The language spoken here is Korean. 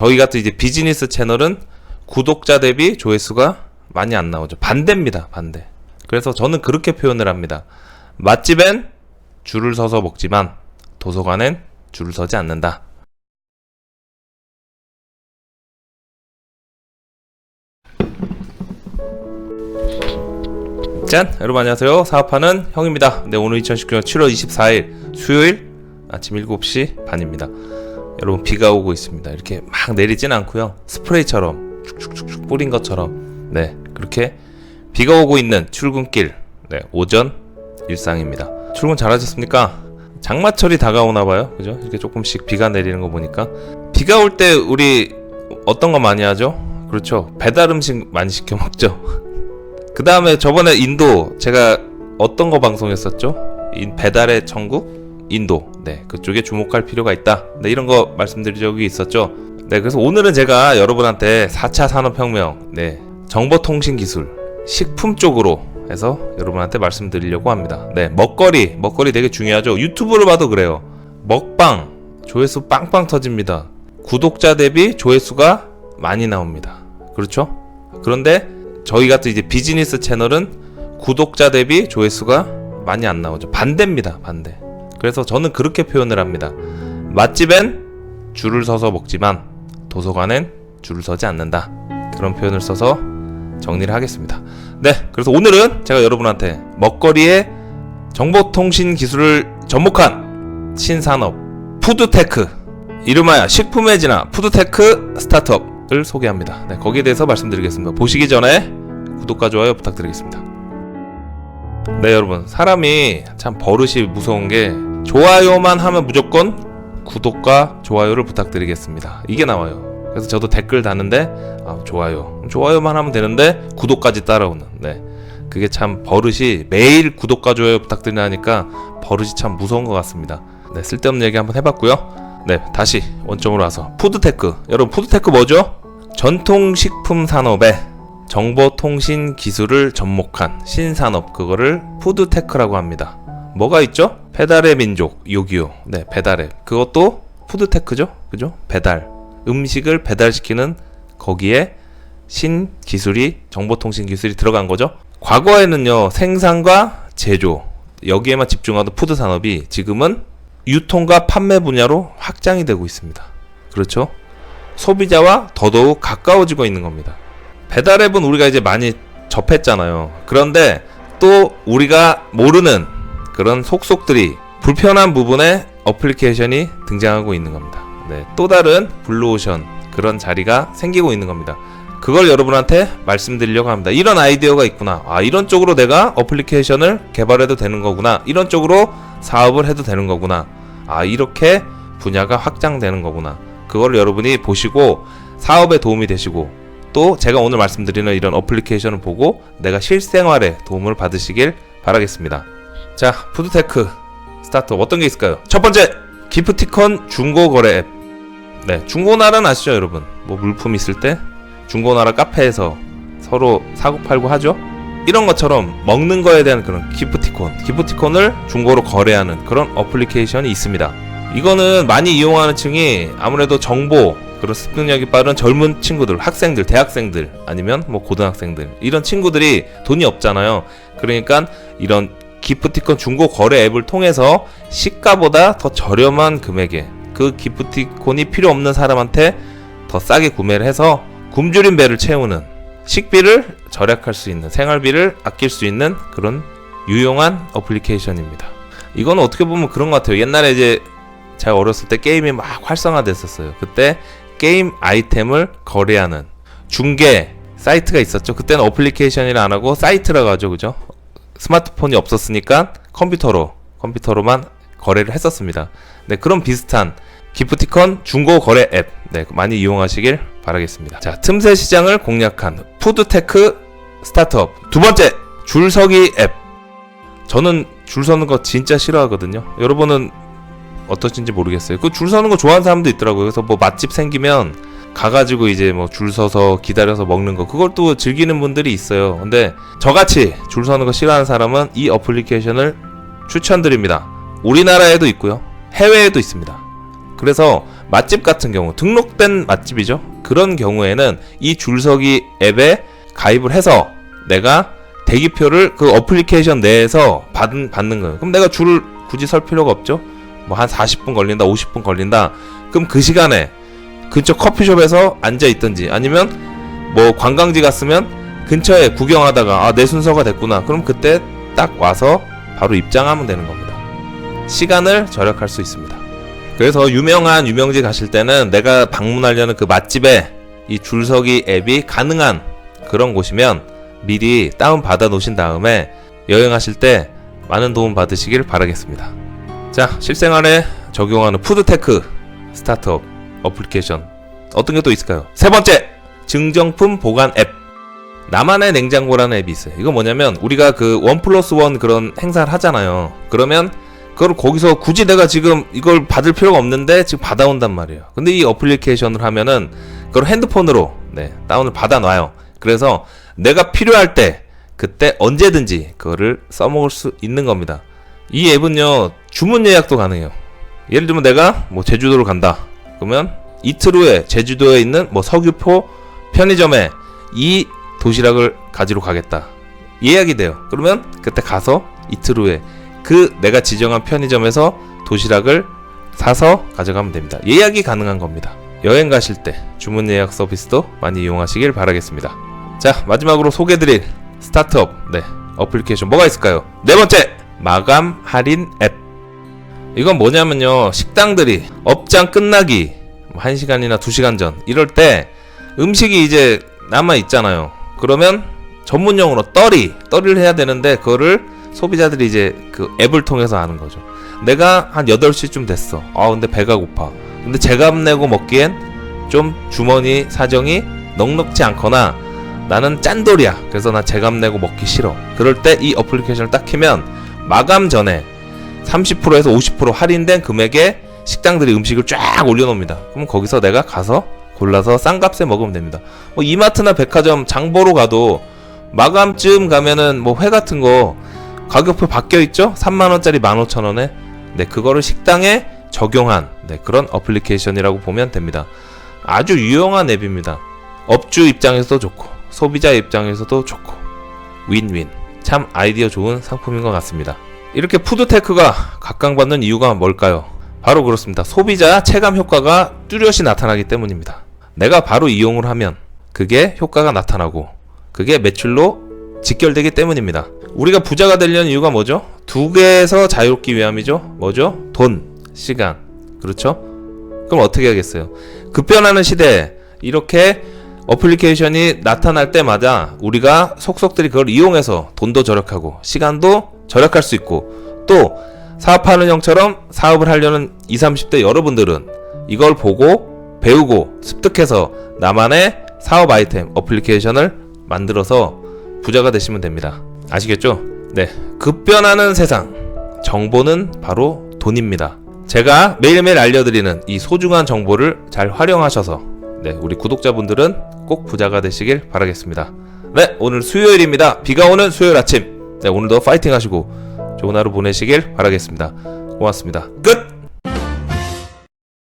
저희 같은 이제 비즈니스 채널은 구독자 대비 조회수가 많이 안 나오죠. 반대입니다. 반대. 그래서 저는 그렇게 표현을 합니다. 맛집엔 줄을 서서 먹지만 도서관엔 줄을 서지 않는다. 짠! 여러분 안녕하세요. 사업하는 형입니다. 네, 오늘 2019년 7월 24일 수요일 아침 7시 반입니다. 여러분 비가 오고 있습니다. 이렇게 막 내리진 않고요. 스프레이처럼 축축축축 뿌린 것처럼 네, 그렇게 비가 오고 있는 출근길 네, 오전 일상입니다. 출근 잘하셨습니까? 장마철이 다가오나봐요. 그죠? 이렇게 조금씩 비가 내리는 거 보니까 비가 올 때 우리 어떤 거 많이 하죠? 그렇죠. 배달 음식 많이 시켜 먹죠. 그 다음에 저번에 인도 제가 어떤 거 방송했었죠? 배달의 천국? 인도. 네, 그쪽에 주목할 필요가 있다. 네, 이런 거 말씀드린 적이 있었죠. 네, 그래서 오늘은 제가 여러분한테 4차 산업혁명, 네, 정보통신기술, 식품 쪽으로 해서 여러분한테 말씀드리려고 합니다. 네, 먹거리 되게 중요하죠. 유튜브를 봐도 그래요. 먹방, 조회수 빵빵 터집니다. 구독자 대비 조회수가 많이 나옵니다. 그렇죠? 그런데 저희 같은 이제 비즈니스 채널은 구독자 대비 조회수가 많이 안 나오죠. 반대입니다. 반대. 그래서 저는 그렇게 표현을 합니다. 맛집엔 줄을 서서 먹지만 도서관엔 줄을 서지 않는다. 그런 표현을 써서 정리를 하겠습니다. 네, 그래서 오늘은 제가 여러분한테 먹거리의 정보통신 기술을 접목한 신산업 푸드테크, 이름하여 식품의 진화 푸드테크 스타트업을 소개합니다. 네, 거기에 대해서 말씀드리겠습니다. 보시기 전에 구독과 좋아요 부탁드리겠습니다. 네, 여러분, 사람이 참 버릇이 무서운 게 좋아요만 하면 무조건 구독과 좋아요를 부탁드리겠습니다. 이게 나와요. 그래서 저도 댓글 다는데 좋아요만 하면 되는데 구독까지 따라오는, 네, 그게 참 버릇이, 매일 구독과 좋아요 부탁드리니까 버릇이 참 무서운 것 같습니다. 네, 쓸데없는 얘기 한번 해봤고요. 네, 다시 원점으로 와서 푸드테크. 여러분, 푸드테크 뭐죠? 전통식품 산업에 정보통신 기술을 접목한 신산업, 그거를 푸드테크라고 합니다. 뭐가 있죠? 배달의 민족, 요기요. 네, 배달앱. 그것도 푸드테크죠? 그죠? 배달. 음식을 배달시키는 거기에 신기술이, 정보통신 기술이 들어간 거죠. 과거에는요, 생산과 제조, 여기에만 집중하던 푸드 산업이 지금은 유통과 판매 분야로 확장이 되고 있습니다. 그렇죠? 소비자와 더더욱 가까워지고 있는 겁니다. 배달앱은 우리가 이제 많이 접했잖아요. 그런데 또 우리가 모르는 그런 속속들이, 불편한 부분에 어플리케이션이 등장하고 있는 겁니다. 네, 또 다른 블루오션, 그런 자리가 생기고 있는 겁니다. 그걸 여러분한테 말씀드리려고 합니다. 이런 아이디어가 있구나. 이런 쪽으로 내가 어플리케이션을 개발해도 되는 거구나. 이런 쪽으로 사업을 해도 되는 거구나. 이렇게 분야가 확장되는 거구나. 그걸 여러분이 보시고 사업에 도움이 되시고, 또 제가 오늘 말씀드리는 이런 어플리케이션을 보고 내가 실생활에 도움을 받으시길 바라겠습니다. 자, 푸드테크 스타트업 어떤 게 있을까요? 첫 번째, 기프티콘 중고거래 앱. 네, 중고나라는 아시죠, 여러분? 뭐 물품 있을 때 중고나라 카페에서 서로 사고팔고 하죠? 이런 것처럼 먹는 거에 대한 그런 기프티콘을 중고로 거래하는 그런 어플리케이션이 있습니다. 이거는 많이 이용하는 층이 아무래도 정보, 그런 습득력이 빠른 젊은 친구들, 학생들, 대학생들, 아니면 뭐 고등학생들, 이런 친구들이 돈이 없잖아요. 그러니까 이런 기프티콘 중고 거래 앱을 통해서 시가보다 더 저렴한 금액에 그 기프티콘이 필요 없는 사람한테 더 싸게 구매를 해서 굶주린 배를 채우는, 식비를 절약할 수 있는, 생활비를 아낄 수 있는 그런 유용한 어플리케이션입니다. 이건 어떻게 보면 그런 것 같아요. 옛날에 이제 제가 어렸을 때 게임이 막 활성화됐었어요. 그때 게임 아이템을 거래하는 중개 사이트가 있었죠. 그때는 어플리케이션이라 안 하고 사이트라고 하죠. 그죠? 스마트폰이 없었으니까 컴퓨터로만 거래를 했었습니다. 네, 그런 비슷한 기프티콘 중고 거래 앱, 네, 많이 이용하시길 바라겠습니다. 자, 틈새 시장을 공략한 푸드테크 스타트업. 두 번째, 줄서기 앱. 저는 줄 서는 거 진짜 싫어하거든요. 여러분은 어떠신지 모르겠어요. 그 줄 서는 거 좋아하는 사람도 있더라고요. 그래서 뭐 맛집 생기면 가가지고 이제 뭐 줄 서서 기다려서 먹는 거, 그걸 또 즐기는 분들이 있어요. 근데 저같이 줄 서는 거 싫어하는 사람은 이 어플리케이션을 추천드립니다. 우리나라에도 있고요, 해외에도 있습니다. 그래서 맛집 같은 경우 등록된 맛집이죠. 그런 경우에는 이 줄서기 앱에 가입을 해서 내가 대기표를 그 어플리케이션 내에서 받는 거예요. 그럼 내가 줄을 굳이 설 필요가 없죠. 뭐 한 40분 걸린다, 50분 걸린다. 그럼 그 시간에 근처 커피숍에서 앉아 있든지 아니면 뭐 관광지 갔으면 근처에 구경하다가 아, 내 순서가 됐구나. 그럼 그때 딱 와서 바로 입장하면 되는 겁니다. 시간을 절약할 수 있습니다. 그래서 유명한 유명지 가실 때는 내가 방문하려는 그 맛집에 이 줄서기 앱이 가능한 그런 곳이면 미리 다운 받아 놓으신 다음에 여행하실 때 많은 도움 받으시길 바라겠습니다. 자, 실생활에 적용하는 푸드테크 스타트업 어플리케이션 어떤 게 또 있을까요? 세 번째, 증정품 보관 앱. 나만의 냉장고라는 앱이 있어요. 이거 뭐냐면 우리가 그 1+1 그런 행사를 하잖아요. 그러면 그걸 거기서 굳이 내가 지금 이걸 받을 필요가 없는데 지금 받아온단 말이에요. 근데 이 어플리케이션을 하면은 그걸 핸드폰으로 다운을 받아놔요. 그래서 내가 필요할 때 그때 언제든지 그거를 써먹을 수 있는 겁니다. 이 앱은요 주문 예약도 가능해요. 예를 들면 내가 뭐 제주도로 간다. 그러면 이틀 후에 제주도에 있는 뭐 서귀포 편의점에 이 도시락을 가지러 가겠다. 예약이 돼요. 그러면 그때 가서 이틀 후에 그 내가 지정한 편의점에서 도시락을 사서 가져가면 됩니다. 예약이 가능한 겁니다. 여행 가실 때 주문 예약 서비스도 많이 이용하시길 바라겠습니다. 자, 마지막으로 소개드릴 스타트업 어플리케이션 뭐가 있을까요? 네 번째, 마감 할인 앱. 이건 뭐냐면요, 식당들이 업장 끝나기 1시간이나 2시간 전 이럴 때 음식이 이제 남아 있잖아요. 그러면 전문용어로 떨이를 해야 되는데 그거를 소비자들이 이제 그 앱을 통해서 아는 거죠. 내가 한 8시쯤 됐어. 근데 배가 고파. 근데 제값 내고 먹기엔 좀 주머니 사정이 넉넉지 않거나 나는 짠돌이야. 그래서 나 제값 내고 먹기 싫어. 그럴 때 이 어플리케이션을 딱 키면 마감 전에 30%에서 50% 할인된 금액에 식당들이 음식을 쫙 올려놓습니다. 그럼 거기서 내가 가서 골라서 싼 값에 먹으면 됩니다. 뭐 이마트나 백화점 장보러 가도 마감쯤 가면은 뭐 회 같은 거 가격표 바뀌어있죠? 3만원짜리 15,000원에 그거를 식당에 적용한 그런 어플리케이션이라고 보면 됩니다. 아주 유용한 앱입니다. 업주 입장에서도 좋고 소비자 입장에서도 좋고 윈윈. 참 아이디어 좋은 상품인 것 같습니다. 이렇게 푸드테크가 각광받는 이유가 뭘까요? 바로 그렇습니다. 소비자 체감 효과가 뚜렷이 나타나기 때문입니다. 내가 바로 이용을 하면 그게 효과가 나타나고 그게 매출로 직결되기 때문입니다. 우리가 부자가 되려는 이유가 뭐죠? 두 개에서 자유롭기 위함이죠. 뭐죠? 돈, 시간. 그렇죠? 그럼 어떻게 하겠어요? 급변하는 시대에 이렇게 어플리케이션이 나타날 때마다 우리가 속속들이 그걸 이용해서 돈도 절약하고 시간도 절약할 수 있고 또 사업하는 형처럼 사업을 하려는 20, 30대 여러분들은 이걸 보고 배우고 습득해서 나만의 사업 아이템 어플리케이션을 만들어서 부자가 되시면 됩니다. 아시겠죠? 급변하는 세상, 정보는 바로 돈입니다. 제가 매일매일 알려드리는 이 소중한 정보를 잘 활용하셔서 우리 구독자분들은 꼭 부자가 되시길 바라겠습니다. 오늘 수요일입니다. 비가 오는 수요일 아침. 오늘도 파이팅 하시고 좋은 하루 보내시길 바라겠습니다. 고맙습니다. 끝!